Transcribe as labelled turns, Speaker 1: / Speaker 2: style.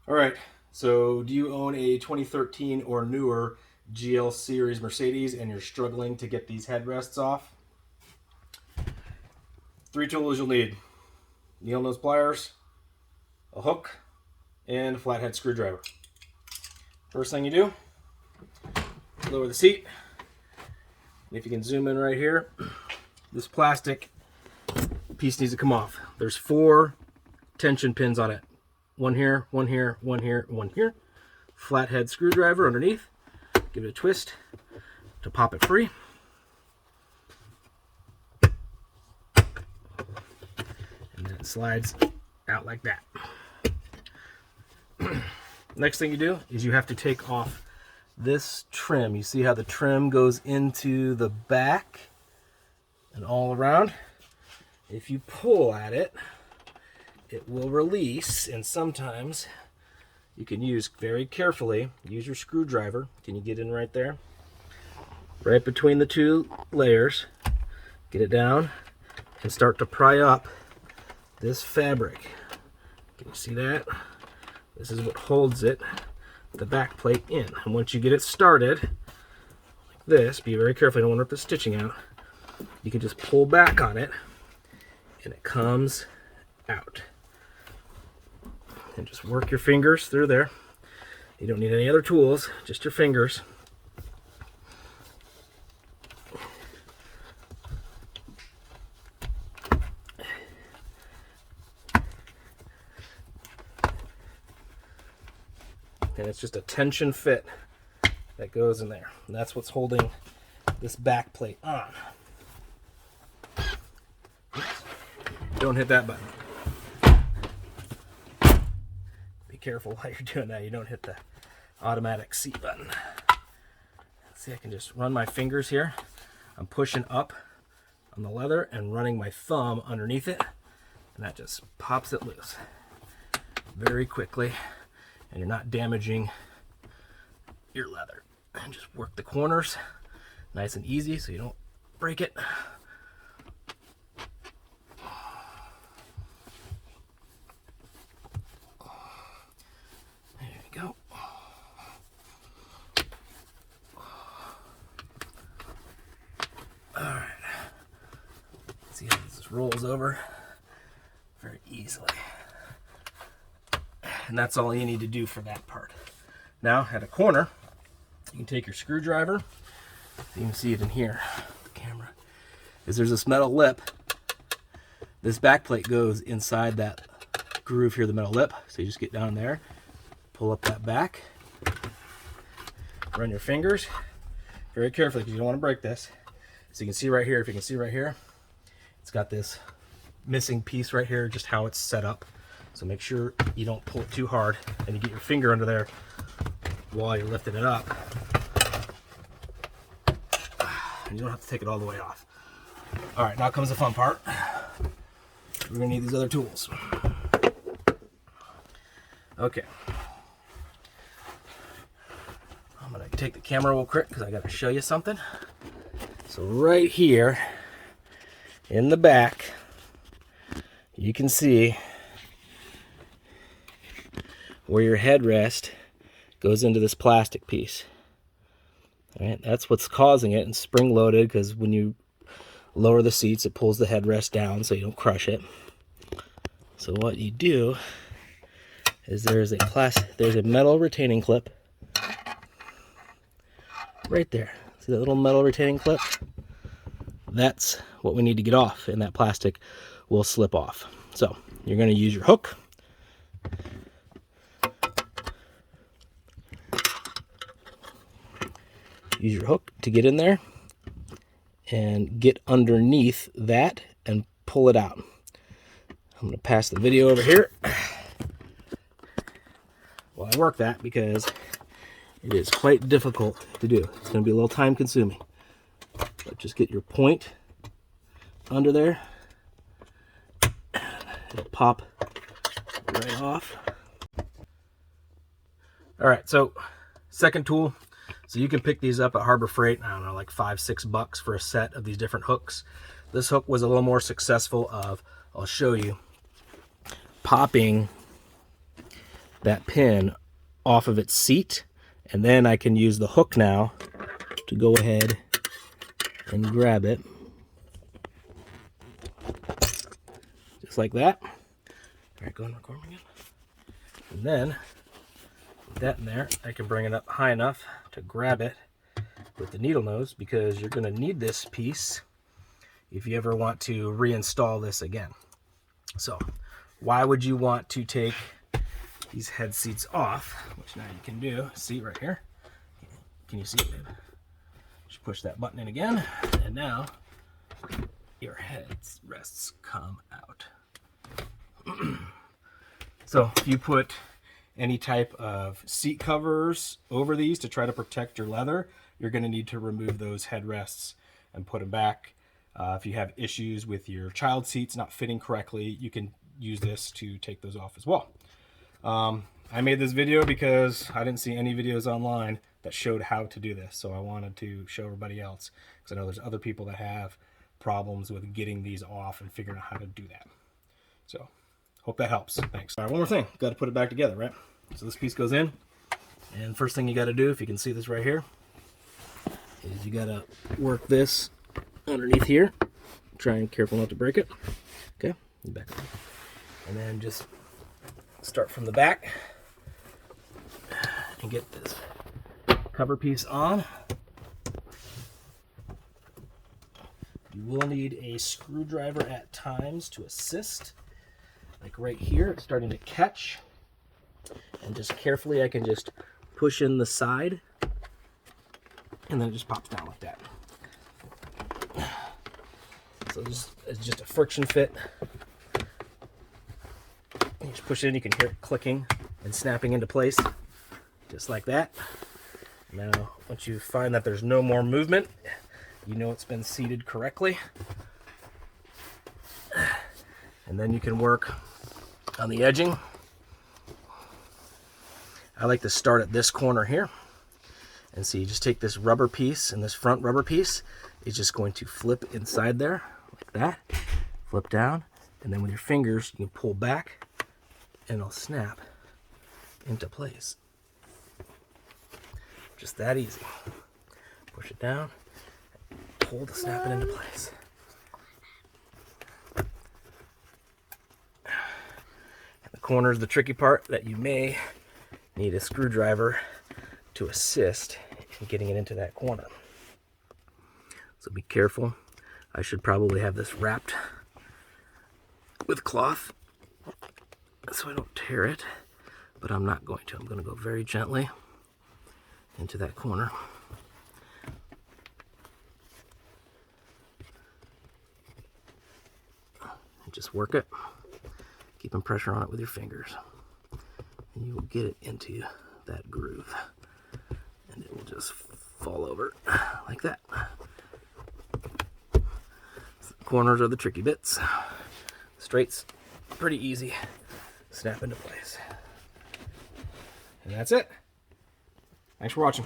Speaker 1: All right, so do you own a 2013 or newer GL series Mercedes and you're struggling to get these headrests off? Three tools you'll need: needle nose pliers, a hook, and a flathead screwdriver. First thing you do, lower the seat. If you can zoom in right here, this plastic piece needs to come off. There's 4 tension pins on it. One here, one here, one here, one here. Flathead screwdriver underneath. Give it a twist to pop it free. And then it slides out like that. Next thing you do is you have to take off this trim. You see how the trim goes into the back and all around? If you pull at it, it will release, and sometimes you can use, very carefully, use your screwdriver. Can you get in right there? Right between the 2 layers. Get it down and start to pry up this fabric. Can you see that? This is what holds it, the back plate, in. And once you get it started, like this, be very careful, you don't want to rip the stitching out. You can just pull back on it, and it comes out. And just work your fingers through there. You don't need any other tools, just your fingers. And it's just a tension fit that goes in there. And that's what's holding this back plate on. Don't hit that button. Be careful while you're doing that. You don't hit the automatic seat button. See, I can just run my fingers here. I'm pushing up on the leather and running my thumb underneath it. And that just pops it loose very quickly. And you're not damaging your leather. And just work the corners nice and easy so you don't break it. There you go. All right. See how this rolls over very easily. And that's all you need to do for that part. Now, at a corner, you can take your screwdriver. You can see it in here. The camera. There's this metal lip. This back plate goes inside that groove here, the metal lip. So you just get down there, pull up that back, run your fingers very carefully because you don't want to break this. So you can see right here, if you can see right here, it's got this missing piece right here, just how it's set up. So make sure you don't pull it too hard and you get your finger under there while you're lifting it up. And you don't have to take it all the way off. All right, now comes the fun part. We're gonna need these other tools. Okay. I'm gonna take the camera real quick because I gotta show you something. So right here in the back, you can see where your headrest goes into this plastic piece. All right, that's what's causing it, and spring loaded because when you lower the seats, it pulls the headrest down so you don't crush it. So what you do is there's a metal retaining clip right there. See that little metal retaining clip? That's what we need to get off, and that plastic will slip off. So you're going to use your hook. Use your hook to get in there and get underneath that and pull it out. I'm going to pass the video over here while I work that because it is quite difficult to do. It's going to be a little time consuming. But just get your point under there. It'll pop right off. All right, so second tool. So you can pick these up at Harbor Freight, I don't know, like $5-6 for a set of these different hooks. This hook was a little more successful of, I'll show you, popping that pin off of its seat, and then I can use the hook now to go ahead and grab it. Just like that. All right, go and record again. And then, with that in there, I can bring it up high enough to grab it with the needle nose, because you're going to need this piece if you ever want to reinstall this again. So, why would you want to take these head seats off, which now you can do? See right here. Can you see it, babe? Just push that button in again, and now your head rests come out. So if you put any type of seat covers over these to try to protect your leather, you're going to need to remove those headrests and put them back. If you have issues with your child seats not fitting correctly, you can use this to take those off as well. I made this video because I didn't see any videos online that showed how to do this, so I wanted to show everybody else, because I know there's other people that have problems with getting these off and figuring out how to do that. So hope that helps. Thanks. All right, one more thing. Got to put it back together, right? So this piece goes in, and first thing you got to do, if you can see this right here, is you got to work this underneath here. Try and careful not to break it. Okay, back up. And then just start from the back and get this cover piece on. You will need a screwdriver at times to assist. Like right here, it's starting to catch. And just carefully, I can just push in the side, and then it just pops down like that. So it's just a friction fit. You just push it in, you can hear it clicking and snapping into place, just like that. Now, once you find that there's no more movement, you know it's been seated correctly. And then you can work on the edging. I like to start at this corner here. And so you just take this rubber piece, and this front rubber piece is just going to flip inside there, like that. Flip down, and then with your fingers, you can pull back, and it'll snap into place. Just that easy. Push it down, pull to snap it into place. And the corner is the tricky part, that you may need a screwdriver to assist in getting it into that corner. So be careful. I should probably have this wrapped with cloth so I don't tear it, but I'm not going to. I'm going to go very gently into that corner. And just work it, keeping pressure on it with your fingers, and you will get it into that groove, and it will just fall over like that. So the corners are the tricky bits. Straights, pretty easy, snap into place. And that's it. Thanks for watching.